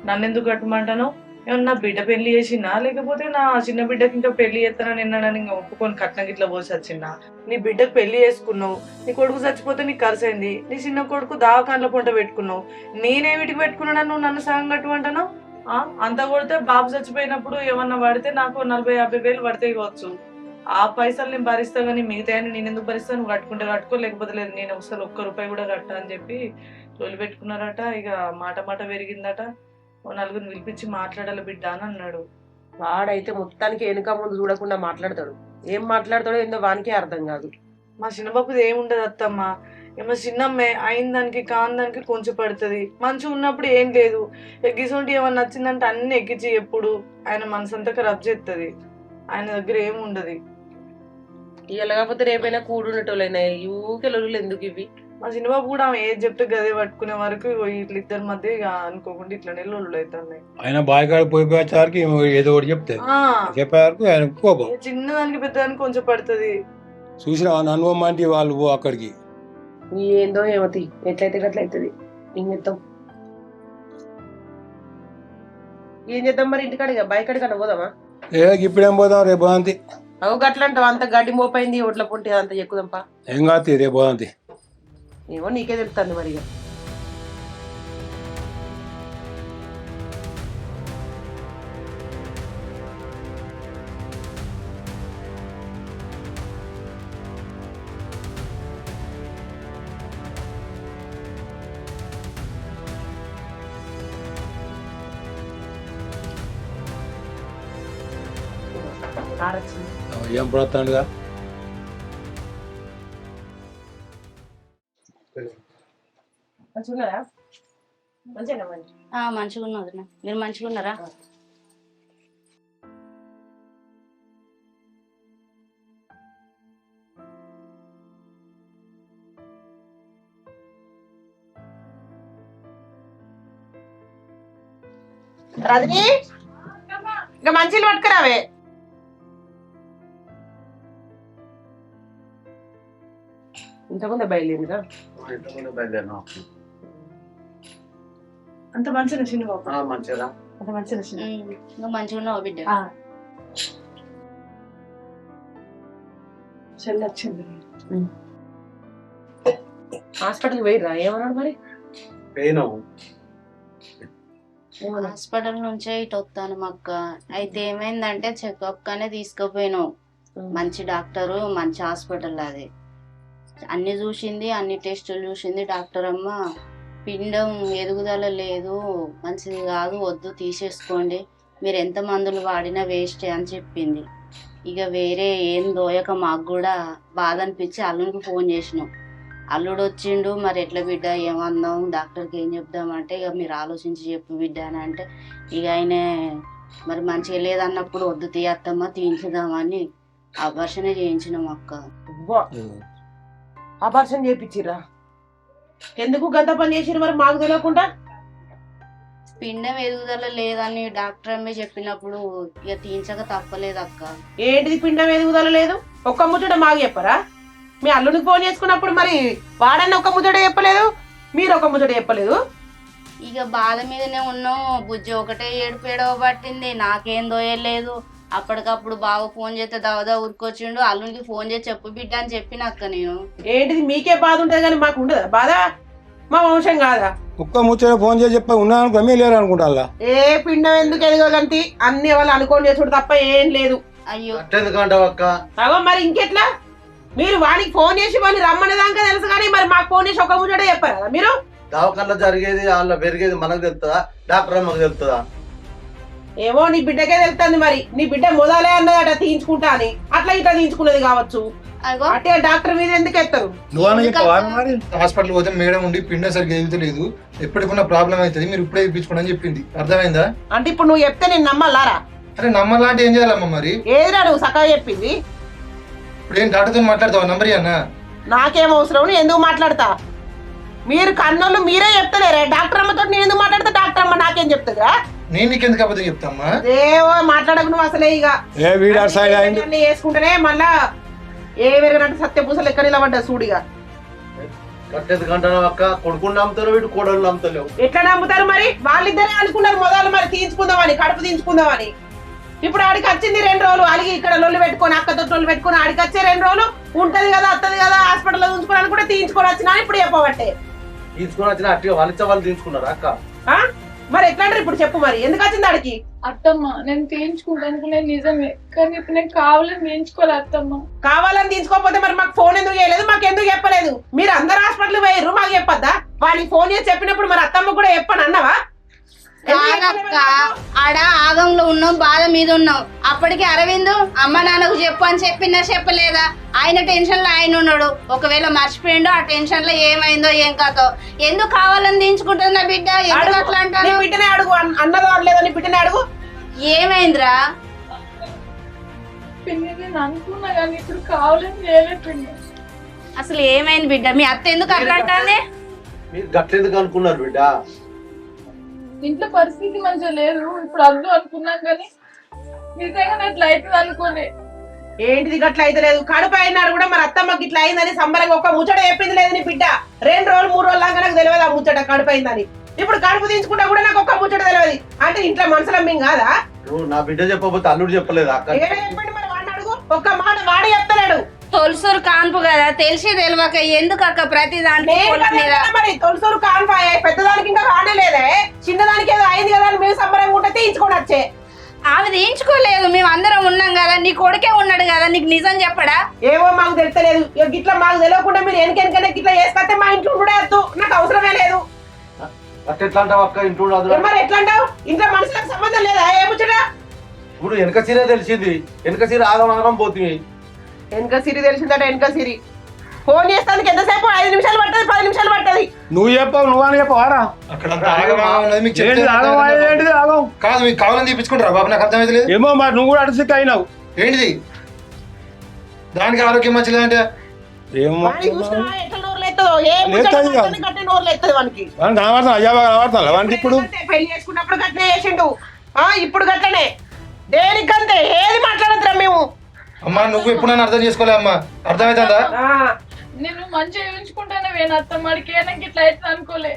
నన్ను ఎందుకు కట్టమంటాను? ఏమన్నా బిడ్డ పెళ్లి చేసినా, లేకపోతే నా చిన్న బిడ్డకి ఇంకా పెళ్లి చేస్తానని నిన్న ఇంకా ఒప్పుకొని కట్నం గిట్లా పోసి వచ్చిందా? నీ బిడ్డకు పెళ్లి చేసుకున్నావు, నీ కొడుకు చచ్చిపోతే నీకు ఖర్చు అయింది, నీ చిన్న కొడుకు దావకాండ్ల పొంట పెట్టుకున్నావు, నేనేమిటికి పెట్టుకున్నా నువ్వు నన్ను సగం కట్టమంటాను? అంత కొడితే బాబు చచ్చిపోయినప్పుడు ఏమన్నా పడితే నాకు 40-50 వేలు పడితే కావచ్చు. ఆ పైసలు నేను భరిస్తా, కానీ మిగతా నేను ఎందుకు భరిస్తాను? నువ్వు కట్టుకుంటే కట్టుకో, లేకపోతే లేదు, నేను అసలు 1 రూపాయి కూడా కట్టా అని చెప్పి తొలి పెట్టుకున్నారట. ఇక మాట పెరిగిందట. 4 పిలిపించి మాట్లాడాలి బిడ్డ అని అన్నాడు. వాడైతే మొత్తానికి వెనుక ముందు చూడకుండా మాట్లాడతాడు. ఏం మాట్లాడతాడో ఏందో వానికే అర్థం కాదు. మా చిన్నబాబుది ఏముండదు అత్తమ్మ, ఏమో చిన్నమ్మే అయిన దానికి కాని దానికి కొంచెం పడుతుంది. మంచిగా ఉన్నప్పుడు ఏం లేదు, ఎగ్గిసోంటి ఏమన్నా నచ్చిందంటే అన్ని ఎక్కించి ఎప్పుడు ఆయన మనసంతా ఖరాబ్ చేస్తుంది. ఆయన దగ్గర ఏముండదు. ఇక లేకపోతే రేపైనా కూడున్నటోళ్ళైనా ఊకే లొల్లులు ఎందుకు ఇవి? మా చిన్నబాబు కూడా ఆమె ఏది చెప్తే గదే పట్టుకునే వరకు ఇట్లా ఇద్దరి మధ్య ఇక అనుకోకుండా ఇట్లనే లొల్లులు అవుతున్నాయి. ఆయన బాయికాడ పోయిపోయేసరికి ఏదో ఒకటి చెప్తే చెప్పే వరకు ఆయన కోపం. చిన్నదానికి పెద్దదానికి కొంచెం పడుతుంది. చూసిన అనుభవం వాళ్ళు అక్కడికి ఏందో ఏమతి ఎట్లయితే గట్లయితుంది. ఏం చేద్దాం మరి? ఇంటికాడిగా బయకాడి కన్నా పోదామా? ఇప్పుడేం పోదాం, రేపు పోదాంతి. అవు గట్లంటావు, అంత గడ్డి మోపైంది ఒట్ల పొంటి అంత ఎక్కుదంపా. ఏం కాదు, రేపు పోదాంతి. ఏమో నీకే తెలుస్తుంది మరి. ఏం పడుతుండగా మంచిగా ఉన్నది. మీరు మంచిగా ఉన్నారా? రజనీ ఇంకా మంచిలు పట్టుకురావే. ఇంతకుముందే బయలుదేరిరా? అంత మంచిగా చిన్నబాబు మంచిగా అంత మంచిగా నువ్వు మంచిగా ఉన్నావు బిడ్డ? చెల్లి వచ్చింది. హాస్పిటల్కి పోయిర్రా? ఏమన్నాడు మరి? హాస్పిటల్ నుంచే ఇటు వస్తాను అక్క. అయితే ఏమైందంటే చెకప్ కానే తీసుకుపోయినావు. మంచి డాక్టరు, మంచి హాస్పిటల్ అది. అన్ని చూసింది, అన్ని టెస్టులు చూసింది డాక్టర్ అమ్మ. పిండం ఎదుగుదల లేదు, మంచిది కాదు, వద్దు, తీసేసుకోండి, మీరు ఎంత మందులు వాడినా వేస్టే అని చెప్పింది. ఇక వేరే ఏం దోయక మాకు కూడా బాధ అనిపించి అల్లుడికి ఫోన్ చేసినాం. అల్లుడు వచ్చిండు, మరి ఎట్లా బిడ్డ ఏమందాం, డాక్టర్కి ఏం చెప్దామంటే ఇక మీరు ఆలోచించి చెప్పు బిడ్డ అని అంటే, ఇక ఆయన మరి మంచిగా లేదన్నప్పుడు వద్దు తీయత్తమ్మా, తీయించుదామని ఆపరేషనే చేయించినాం అక్క. ఆపరేషన్ చేయించిర్రా? ఎందుకు గంత పని చేసిరు మరి మాకు తెలియకుండా? పిండం ఎదుగుదల లేదని డాక్టర్ అమ్మే చెప్పినప్పుడు ఇక తీయించక తప్పలేదు అక్క. ఏంటిది పిండం ఎదుగుదల లేదు? ఒక్క ముచ్చట మాకు చెప్పరా? మీ అల్లునికి ఫోన్ చేసుకున్నప్పుడు మరి వాడన్న ఒక ముచ్చట చెప్పలేదు, మీరు ఒక ముచ్చట చెప్పలేదు. ఇక బాధ మీదనే ఉన్నాం. బుజ్జి ఒకటే ఏడుపేడవ పట్టింది, నాకేం దోయలేదు. అప్పటికప్పుడు బాగా ఫోన్ చేస్తే దావదా ఊరుకొచ్చిండు. అల్లునికి ఫోన్ చేసి చెప్పు బిడ్డ అని చెప్పిన అక్క నేను. ఏంటిది మీకే బాధ ఉంటుంది కానీ మాకు ఉండదా బాధ? మా వంశం కాదా? ఒక్క ముచ్చట ఫోన్ చేసి చెప్ప ఉన్నా అనుకో లేరు అనుకుంటా. ఏ పిండం ఎందుకు ఎదగంతి? అన్ని వాళ్ళు అనుకోని చేసుడు తప్ప ఏం లేదు. అయ్యో అగో మరి ఇంకెట్లా? మీరు వాడికి ఫోన్ చేసి వాడిని రమ్మనేదాకా తెలుసు కానీ మరి మాకు ఫోన్ చేసి ఒక ముచ్చట చెప్పారు మీరు? దవాఖానలో జరిగేది వాళ్ళ పెరిగేది మనకు తెలుస్తుందా? డాక్టర్ అమ్మకు తెలుస్తుందా? ఏమో నీ బిడ్డకే తెలుస్తుంది మరి. నీ బిడ్డ మొదలే అన్నదట తీయించుకుంటా అని, అట్లా ఇట్లా తీయించుకున్నది కావచ్చు. అగో అంటే డాక్టర్ మీద ఎందుకు ఎత్తారు? నువ్వన్నా చెప్పవా మరి? హాస్పిటల్ పోతే మేడం ఉండి పిండం సరిగ్గా ఎదుగుతలేదు, ఎప్పటికున్న ప్రాబ్లం అవుతుంది, మీరు ఇప్పుడే ఇప్పించుకోండి అని చెప్పింది. అర్థమైందా? అంటే ఇప్పుడు నువ్వు చెప్తే నేను నమ్మాలారా? అరే నమ్మలాంటి ఏం చేయాలమ్మా మరి? ఏదిరా నువ్వు సకాగా చెప్పింది? ఇప్పుడు ఏం డాక్టర్తో మాట్లాడతావా? నంబర్ అన్న నాకేం అవసరం, నేను ఎందుకు మాట్లాడతా? మీరు కన్నోళ్ళు మీరే చెప్తలేరే. డాక్టర్ అమ్మతో నేను ఎందుకు మాట్లాడతా? డాక్టర్ అమ్మ నాకేం చెప్తుందా? నేను నీకెందుకు అబద్ధం చెప్తామ్మా? ఏవో మాట్లాడకు నువ్వు అసలే. ఇక ఏ వీడు అటు సైడ్ అయింది. అన్ని చేసుకుంటేనే మళ్ళా ఏ వెరగనట్టు సత్యపూసలు ఎక్కడ నిలబడ్డా చూడిగా. కట్టేందుకంటావు అక్క? కొడుకుని నమ్ముతారు, వీడు కోడలు నమ్ముతలేవు. ఎట్లా నమ్ముతారు మరి? వాళ్ళిద్దరే అనుకున్నారు మొదలు మరి తీయించుకుందామని, కడుపు తీయించుకుందామని. ఇప్పుడు ఆడికి వచ్చింది 2 రోజులు అలిగి ఇక్కడ లొల్లు పెట్టుకొని, అక్కతో లొల్లు పెట్టుకొని ఆడికి వచ్చే 2 రోజులు ఉంటది కదా, వస్తుంది కదా, హాస్పిటల్లో ఉంచుకోవడానికి కూడా తీయించుకొని వచ్చినా ఇప్పుడు చెప్పబట్టే. తీసుకుని వచ్చిన అట్టిగా వాళ్ళు తీసుకున్నారా అక్క? మరి ఎట్లా అంటారు ఇప్పుడు చెప్పు మరి, ఎందుకు వచ్చింది ఆడికి? అత్తమ్మ నేను తీయించుకుంటాను నిజమే, కానీ ఇప్పుడు నేను కావాలని తీయించుకోవాలి అత్తమ్మ. కావాలని తీసుకోకపోతే మరి మాకు ఫోన్ ఎందుకు చేయలేదు, మాకు ఎందుకు చెప్పలేదు? మీరు అందరు హాస్పిటల్ పోయారు, మాకు చెప్పొద్దా? వాళ్ళకి ఫోన్ చేసి చెప్పినప్పుడు మరి అత్తమ్మ కూడా చెప్పని అన్నవా? కాదక్క, ఆడ ఆగంలో ఉన్నాం, బాధ మీద ఉన్నాం. అప్పటికి అరవింద్ అమ్మ నాన్నకు చెప్పు అని చెప్పినా చెప్పలేదా? ఆయన టెన్షన్ లో ఆయన ఉన్నాడు. ఒకవేళ మర్చిపోయిండో ఆ టెన్షన్ లో ఏమైందో ఏం కాదో. ఎందుకు కావాలని దించుకుంటుంది నా బిడ్డ? ఎందుకు అట్లా అంటారు? బిడ్డనే అడుగు, అన్నదో అనలేదో నీ బిడ్డనే అడుగు. ఏమైందిరా? నేను అనుకున్నా కానీ ఇప్పుడు కావాలని చేయలేదు. అసలు ఏమైంది బిడ్డ? మీ అత్త ఎందుకు అట్లా అంటాంది? మీరు గట్లెందుకు అనుకున్నారు బిడ్డ? ఇంట్లో పరిస్థితి మంచిగా లేదు, ఇప్పుడు అద్దు అనుకున్నాం కానీ నిజంగా అట్లా అవుతుంది అనుకోలే. ఏంటిది గట్ల అయితే లేదు? కడుపు అయినాడు కూడా మరి అత్తమ్మకి ఇట్లా అయిందని సంబరంగా ఒక ముచ్చట చెప్పింది లేదు నీ బిడ్డ. 2 రోజులు 3 రోజులు దాకా నాకు తెలియదు ఆ ముచ్చట కడుపు అయిందని. ఇప్పుడు కడుపు తీయించుకుంటా కూడా నాకు ఒక్క ముచ్చట తెలియదు. అంటే ఇంట్లో మనుషులం మేము కాదా? నా బిడ్డ చెప్పబోతే అల్లుడు చెప్పలేదు అక్క. చెప్పండి మరి, వాడిని అడుగు. ఒక్క మాట వాడే చెప్తలేడు. తొలసూరు కాన్పు కదా, తెలిసి తెలియక ఎందుకు అక్క ప్రతి దానికి మరి తొలసూరు కాన్పాయే, పెద్దదానికి ఇంకా కానలేదే, చిన్నదానికి ఏదో అయింది కదా అని మేము సంబరంగా ఉంటే తీయించుకొని వచ్చే. ఆమె తీయించుకోలేదు, మేము అందరం ఉన్నాం కదా, నీ కొడుకే ఉన్నాడు కదా, నీకు నిజం చెప్పడా? ఏమో మాకు తెలుస్తలేదు. గిట్లా మాకు తెలియకుండా మీరు వెనకెనకనే గిట్లా చేసుకొస్తే మా ఇంట్లో కూడా వద్దు, నాకు అవసరమే లేదు. ఎట్లా అంటావు అక్క? ఇంట్లో మరి ఎట్లా అంటావు? ఇంట్లో మనుషులకు సంబంధం లేదా? ఏముచ్చడా? ఇప్పుడు వెనక సీరే తెలిసింది, వెనక సీర ఆగం పోతుంది. వెనక సిరి తెలిసిందట. వెనక సిరి ఫోన్ చేస్తానికి ఎంతసేపు? 5 నిమిషాలు పట్టది, 10 నిమిషాలు పట్టది. నువ్వు చెప్పవు, నువ్వని చెప్పవారా? కాదు, మీకు కావాలని తీపించుకుంటారా బాబు? నాకు అర్థమైతే లేదు. ఏమో మరి నువ్వు కూడా అడిసి అయినావు. ఏంటిది? దానికి ఆరోగ్యం మంచిది అంటే ఏమో ఎట్లా నోర్లు ఎత్తదో, ఏ గట్టి నోర్లు ఎత్తది వానికి. కనబడతాను వానికి. ఇప్పుడు పెళ్లి చేసుకున్నప్పుడు గట్లనే చేసిండు, ఇప్పుడు గట్లనే. దేనికంతే ఏది మాట్లాడద్దురా మేము. అమ్మా నువ్వు ఎప్పుడైనా అర్థం చేసుకోలే అమ్మా, అర్థమవుతుందా? నేను మంచిగా ఊహించుకుంటానే వేను అత్తమ్మడికి, నాకు ఇట్లా అవుతుంది అనుకోలే.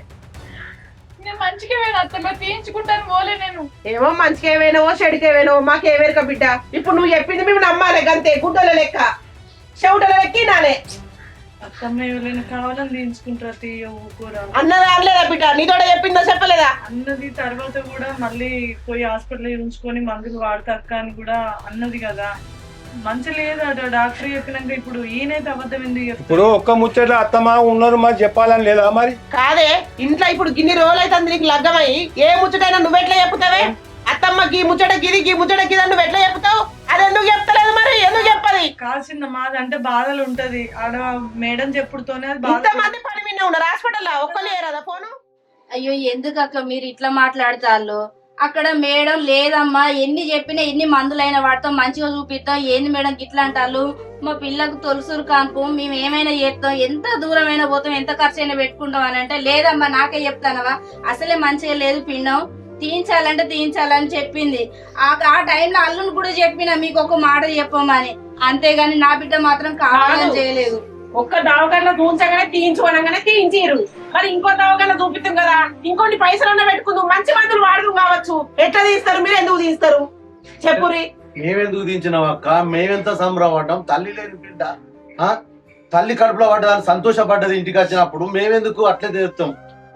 నేను మంచిగా వేను అత్తమ్మ, తీయించుకుంటాను పోలే నేను. ఏమో మంచిగా ఏమైనావో చెడుకేమైనావో మాకేవేరుక బిడ్డ. ఇప్పుడు నువ్వు చెప్పింది మేము నమ్మాలి గంతే, గుడ్డల లెక్క చెవుటల లెక్కి నానే. అత్తమ్మ ఎవరైనా కావాలని తీయించుకుంటారా? తీయ ఊరుకోరా. అన్నదా అనలేదా బిడ్డ? నీతోడ చెప్పిందో చెప్పలేదా? అన్నది తర్వాత కూడా మళ్ళీ పోయి హాస్పిటల్ ఉంచుకొని మందులు వాడతాక అని కూడా అన్నది కదా. మంచి లేదట డాక్టర్ చెప్పినాక. ఇప్పుడు ఈయనైతే అబద్ధం ఎందుకు చెప్తారు? ఇప్పుడు ఒక్క ముచ్చట అత్తమా ఉన్నారు మరి చెప్పాలని లేదా మరి? కాదే, ఇంట్లో ఇప్పుడు గిన్ని రోజులు అయితే నీకు లగ్గమై ఏ ముచ్చటైనా నువ్వెట్లా చెప్తావే? అత్తమ్మకి ముచ్చట గిది, గీ ముచ్చట గిది నువ్వు ఎట్లా చెప్తావు? అది ఎందుకు చెప్తలేదు మరి? ఎందుకు చెప్పది? కాల్సిన మాది అంటే బాధలు ఉంటది, ఆడ మేడం చెప్పుడుతోనే ఇంతమంది పని విన్నా ఉన్నారు హాస్పిటల్లో, ఒక్కరు ఏరాదా ఫోను? అయ్యో ఎందుకు అక్క మీరు ఇట్లా మాట్లాడతారు? అక్కడ మేడం లేదమ్మా, ఎన్ని చెప్పినా ఎన్ని మందులైనా వాడతాం, మంచిగా చూపిస్తాం, ఏంది మేడం గిట్లా అంటారు? మా పిల్లకు తొలసూరు కాన్పు, మేము ఏమైనా చేస్తాం, ఎంత దూరమైనా పోతాం, ఎంత ఖర్చు అయినా పెట్టుకుంటాం అని అంటే, లేదమ్మా నాకే చెప్తానవా, అసలే మంచిగా లేదు పిండం, తీయించాలంటే తీయించాలని చెప్పింది. ఆ టైంలో అల్లుని కూడా చెప్పిన మీకు ఒక మాట చెప్పమని, అంతేగాని నా బిడ్డ మాత్రం కావాలని చేయలేదు. ఒక్క దవాఖాన చూంచగానే తీయించుకోనగానే తీయించారు, మరి ఇంకో దవాఖాన చూపిస్తాం కదా, ఇంకొన్ని పైసలు పెట్టుకుందాం, మంచి మందులు వాడదు కావచ్చు. ఎట్లా తీస్తారు? మీరు ఎందుకు తీస్తారు చెప్పురి? మేమెందుకు తీయించినావు అక్క? మేమెంత సంబరపడ్డాం. తల్లి లేని బిడ్డ తల్లి కడుపులో పడ్డదని సంతోషపడ్డది ఇంటికి వచ్చినప్పుడు, మేమెందుకు అట్లే తీస్తాం?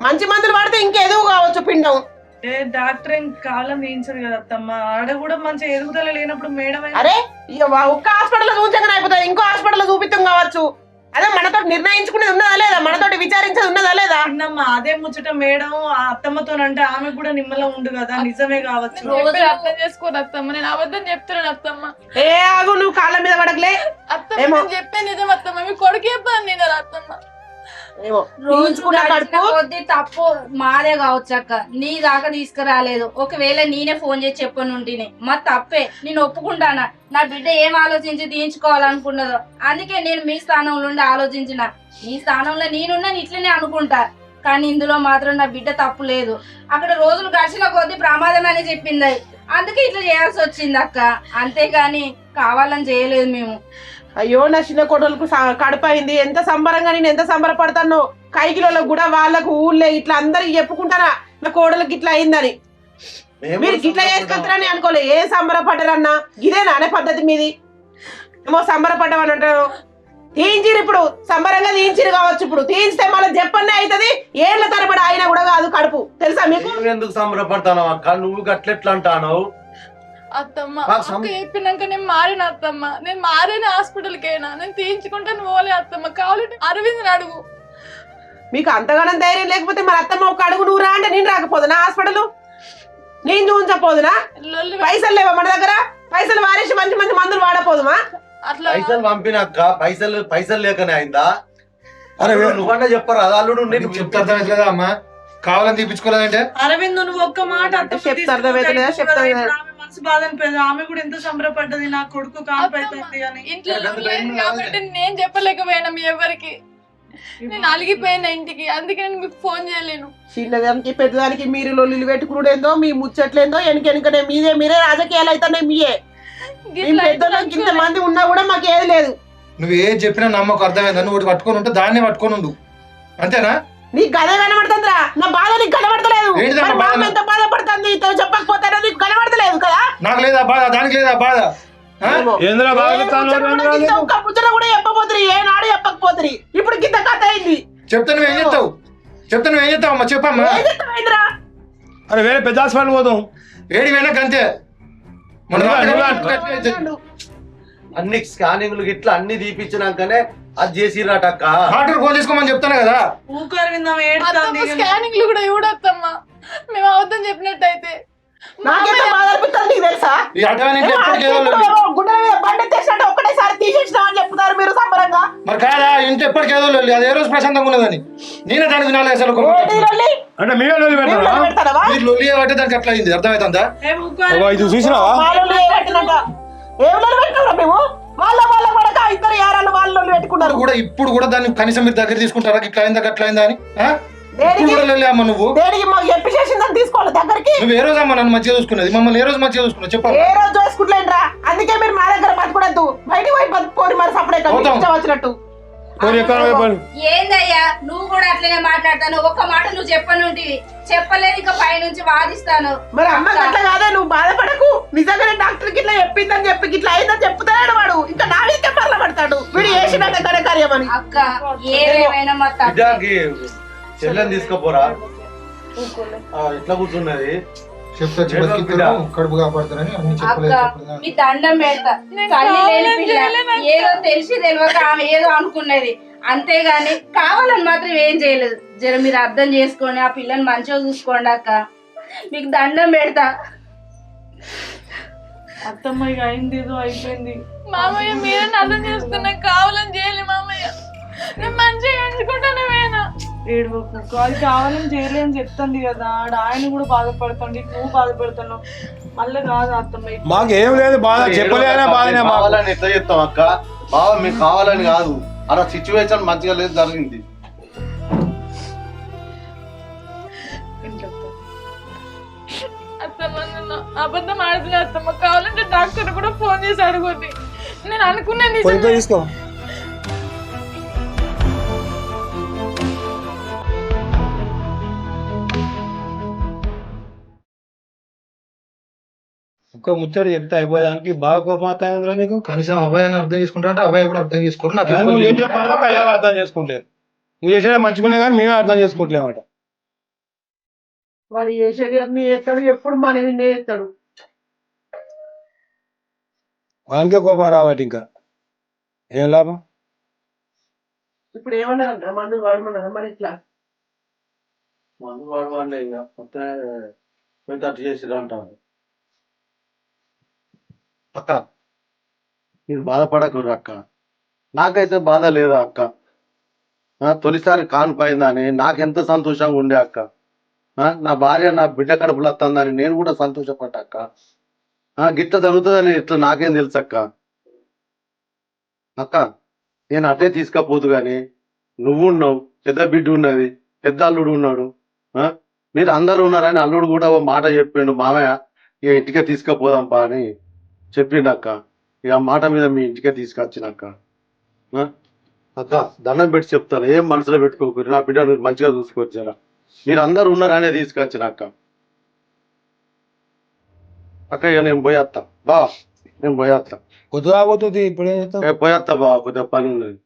మంచి మందులు వాడితే ఇంకేదో కావచ్చు పిండం. డాక్టర్ ఏం కాలం తీయించదు కదా అత్తమ్మ, ఆడ కూడా మంచి ఎదుగుదల లేనప్పుడు మేడం. అరే ఒక్క హాస్పిటల్ చూపించగానే అయిపోతుంది, ఇంకో హాస్పిటల్ చూపిస్తాం కావచ్చు. అదే మనతో నిర్ణయించుకునేది ఉన్నదా లేదా, మనతోటి విచారించేది ఉన్నదా లేదా? అన్నమ్మ అదే ముచ్చట మేడం ఆ అత్తమ్మతో అంటే ఆమె కూడా నిమ్మలం ఉండు కదా, నిజమే కావచ్చు. రోజు అర్థం చేసుకోరు అత్తమ్మ, నేను అబద్ధం చెప్తున్నాను అత్తమ్మ. ఏ ఆగు, నువ్వు కాళ్ళ మీద పడకలే. అత్తమ్మ నేను చెప్పే నిజం అత్తమ్మ, మీ కొడుకు చెప్పాను నేను అత్తమ్మ. రోజు కొద్ది తప్పు మాదే కావచ్చు అక్క, నీ దాకా తీసుకురాలేదు. ఒకవేళ నేనే ఫోన్ చేసి చెప్పనుంటేనే మా తప్పే, నేను ఒప్పుకుంటానా. నా బిడ్డ ఏం ఆలోచించి తీయించుకోవాలనుకున్నదో అందుకే నేను మీ స్థానంలో ఉండి ఆలోచించిన. ఈ స్థానంలో నేనున్నా ఇట్లనే అనుకుంటా, కానీ ఇందులో మాత్రం నా బిడ్డ తప్పు లేదు. అక్కడ రోజులు గడిచిన కొద్ది ప్రమాదం అని చెప్పింది, అందుకే ఇట్లా చేయాల్సి వచ్చింది అక్క, అంతేగాని కావాలని చేయలేదు మేము. అయ్యో నా చిన్న కొడుకు కడుపైంది, ఎంత సంబరంగా నేను ఎంత సంబరపడతాను. కైకిలో కూడా వాళ్ళకు ఊళ్ళే ఇట్లా అందరికి చెప్పుకుంటారా నా కోడలకి ఇట్లా అయిందని. మీరు ఇట్లా చేసుకుంటారని అనుకోలే. ఏం సంబరపడ్డారన్నా, ఇదేనా అనే పద్ధతి మీది? ఏమో సంబరపడ్డామని అంటారు. తీయించిరు, ఇప్పుడు సంబరంగా తీయించిరు కావచ్చు. ఇప్పుడు తీయించితే మళ్ళీ చెప్పనే అవుతుంది. ఏళ్ళ తరబడి ఆయన కూడా కాదు కడుపు, తెలుసా మీకు? ఎందుకు సంబరపడతావు అక్క, నువ్వు గట్లెట్లా అంటావు? అత్తమ్మ అక్క చెప్పినాక నేను మారిన అత్తమ్మ, నేను మారిన హాస్పిటల్కేనా, నేను తీయించుకుంటాను పోలే అత్తమ్మ. కావాలంటే అరవింద్ అడుగు. మీకు అంతగానం ధైర్యం లేకపోతే మరి అత్తమ్మ ఒక అడుగు నువ్వు రా అంటే నేను రాకపోదునా హాస్పిటల్? నేను చూపించపోదునా? పైసలు లేవా మన దగ్గర? పైసలు వారేసి మంచి మంచి మందులు వాడపోదుమా? అట్లా పైసలు పంపినాక పైసలు లేకనే అయిందా? అరే నువ్వంటే చెప్పరా అల్లుడు, నేను చెప్తే అర్థమవుతుందా అమ్మా? కావాలని తీపించుకోలేదంటే అరవింద్ నువ్వు ఒక్క మాట చెప్తే అర్థమవుతలేదా? చెప్తా మనసు బాధ అనిపోయింది. ఆమె కూడా ఎంత సంబరపడ్డది, నా కొడుకు కానిపోయింది అని. ఇంట్లో లేదు కాబట్టి నేను చెప్పలేకపోయినా మీ ఎవరికి. నేను అలిగిపోయినా ఇంటికి, అందుకే నేను మీకు ఫోన్ చేయలేను. చిన్నదానికి పెద్దదానికి మీరు లొల్లిలు పెట్టుకునేందో, మీ ముచ్చట్లేందో వెనకనే మీరే రాజకీయాలు అయితేనే మీయే. పెద్దోళ్ళకి ఇంత మంది ఉన్నా కూడా మాకు ఏది లేదు. నువ్వు ఏం చెప్పినా నమ్మకం అర్థమైందా? నువ్వు ఒకటి పట్టుకొని ఉంటే దాన్నే పట్టుకొని ఉండు, అంతేనా? నీకు గదే కనబడుతుందిరా, నా బాధ నీకు కనబడతలేదు. ఏంటిదమ్మా మరి మా అమ్మ ఎంత బాధపడుతుంది చెప్పకపోతారా? నీకు కనబడతలేదు కదా? నాకు లేదా బాధ, దానికి లేదా బాధ? ఒక్క ముచ్చట కూడా చెప్పబోతురి, ఏనాడు చెప్పకపోతురి. ఇప్పుడు గిద్ద కథ అయింది. చెప్తే నువ్వేం చెప్తావు? అమ్మా చెప్పమ్మా. ఏం చెప్తావేంద్రా? అరే వేరే పెద్ద హాస్పిటల్ పోదాం. ఏడి వెనక అంతే. అన్ని స్కానింగ్లు ఇట్లా అన్ని తీపిచ్చినాకనే అది చేసిరట అక్క. డాక్టర్ ఫోన్ చేసుకోమని చెప్తాను కదా. ఊకారు విందాం ఏడుతుంది. స్కానింగ్లు కూడా చూడొద్దమ్మా, మేము అబద్ధం చెప్పినట్టయితే. నాకెంత బాధ అనిపిస్తుంది నీకు తెలుసా? ఈ అడ్వాన్స్ ఎప్పటికేదో గుండెల మీద బండి తెచ్చినట్టు ఒక్కటేసారి తీసేసినామని చెప్తున్నారు మీరు సంబరంగా. మరి కాదా ఇంటి ఎప్పటికేదో అది ఏ రోజు ప్రశాంతంగా ఉన్నదని నేనే దానికి వినాలి. అసలు అంటే మీరే లొల్లి పెడతారా? మీరు లొల్లి అంటే దానికి అట్లా అయింది, అర్థమవుతుందా? ఇది చూసినావా? ఏం లొల్లి పెట్టినారా మేము? వాళ్ళ పడక ఇద్దరు యారాలు వాళ్ళు లొల్లి పెట్టుకున్నారు కూడా. ఇప్పుడు కూడా దాన్ని కనీసం మీరు దగ్గర తీసుకుంటారా? ఇట్లా అయిందా అట్లా అయిందా అని? నువ్వు దేనికి మాకు చెప్పి చేసిందని తీసుకోవాలి దగ్గరికి. నువ్వు ఏ రోజు అమ్మ నన్ను మంచిగా చూసుకున్నది? మమ్మల్ని ఏ రోజు మంచిగా చూసుకున్నావు చెప్పాలి. ఏ రోజు చూసుకుంటలేంట్రా, అందుకే మీరు మా దగ్గర బతుకుడద్దు, బయటికి పోయి బతుకోని మరి సపరేట్ వచ్చినట్టు. ఏందయ్యా నువ్వు కూడా అట్లనే మాట్లాడతాను? ఒక్క మాట నువ్వు చెప్పనుంటివి, చెప్పలేదు ఇంకా పైనుంచి వాదిస్తాను. మరి అమ్మ అట్లా కాదే, నువ్వు బాధపడకు. నిజంగానే డాక్టర్ కి ఇట్లా చెప్పిందని చెప్పి ఇట్లా అయిందని చెప్తాడు వాడు, ఇంకా నా వీకే మరల పడతాడు. వీడు చేసినట్టే ఘనకార్యమని. అక్క ఏమైనా మా చెల్లెని తీసుకుపోరా, ఎట్లా కూర్చున్నది కడుపు కాపాడుతారని అన్ని అక్క మీ దండం పెడతా. తల్లి లేని పిల్ల ఏదో తెలిసి తెలియక ఆమె ఏదో అనుకున్నది, అంతేగాని కావాలని మాత్రం ఏం చేయలేదు. జర మీరు అర్థం చేసుకొని ఆ పిల్లని మంచిగా చూసుకోండి అక్క, మీకు దండం పెడతా. అత్తమ్మ ఇక అయింది ఏదో అయిపోయింది. మామయ్య మీరే అర్థం చేసుకున్నా, కావాలని చేయలే మామయ్య, నేను మంచిగా ఎంచుకుంటాను. ఏడువకు, అది కావాలని చేయలేని చెప్తుంది కదా, ఆయన కూడా బాధపడుతుంది, నువ్వు బాధపడుతున్నావు. మళ్ళీ కాదు అత్తమ్మ, మాకేం లేదు బాధ, చెప్పలేనా బాధనే. కావాలని ఎట్లా చెప్తాం అక్క? బావ మీకు కావాలని కాదు, అలా సిచ్యువేషన్ మంచిగా లేదు, జరిగింది. అత్తమ్మ నన్ను అబద్ధం ఆడుతున్నా అత్తమ్మ, కావాలంటే డాక్టర్ కూడా ఫోన్ చేసి అడుగుంది. నేను అనుకున్నాను తీసుకో. ఒక్క ముచ్చట చెప్తే అయిపోయానికి బాగా కోపం అవుతాయింద్రా నీకు. కనీసం అబ్బాయి అర్థం చేసుకుంటా, అబ్బాయి కూడా అర్థం చేసుకోరు. అర్థం చేసుకుంటారు. నువ్వు చేసేది మంచిగానే కానీ మేమే అర్థం చేసుకుంటలేమట. వాడు చేసేది అన్ని చేస్తాడు, ఎప్పుడు మనవి చేస్తాడు. వానికే కోపం రావట, ఇంకా ఏం లాభం? ఇప్పుడు ఏమన్నారంట మందు వాడమన్నారా మరి ఇట్లా మందు వాడవాళ్ళే ఇక మొత్తం పెద్ద చేసిరా అంటారు. అక్క మీరు బాధపడకూడదు అక్క, నాకైతే బాధ లేదా అక్క. తొలిసారి కానిపోయిందని నాకెంత సంతోషంగా ఉండే అక్క. నా భార్య నా బిడ్డ కడుపులో వస్తుందని నేను కూడా సంతోషపడ్డా అక్క. గిట్ల జరుగుతుందని ఇట్లా నాకేం తెలుసు అక్క. అక్క నేను అట్టే తీసుకపోదు కానీ నువ్వు ఉన్నావు, పెద్ద బిడ్డ ఉన్నది, పెద్ద అల్లుడు ఉన్నాడు, మీరు అందరు ఉన్నారని అల్లుడు కూడా ఓ మాట చెప్పిండు, మామయ్య ఇక ఇంటికే తీసుకుపోదాంపా అని చెప్పిండు అక్క. ఇక ఆ మాట మీద మీ ఇంటికే తీసుకొచ్చినక్క. అక్క దండం పెట్టి చెప్తాను, ఏం మనసులో పెట్టుకోకూడదు, నా బిడ్డ మీరు మంచిగా చూసుకొచ్చారా, మీరు అందరు ఉన్నారనే తీసుకొచ్చినక్క. అక్క ఇక నేను పోయేస్తా బా, నేను పోయేస్తా. పొద్దుగా పోతుంది ఇప్పుడే పోయేస్తా బా, కొద్దిగా పని ఉన్నది.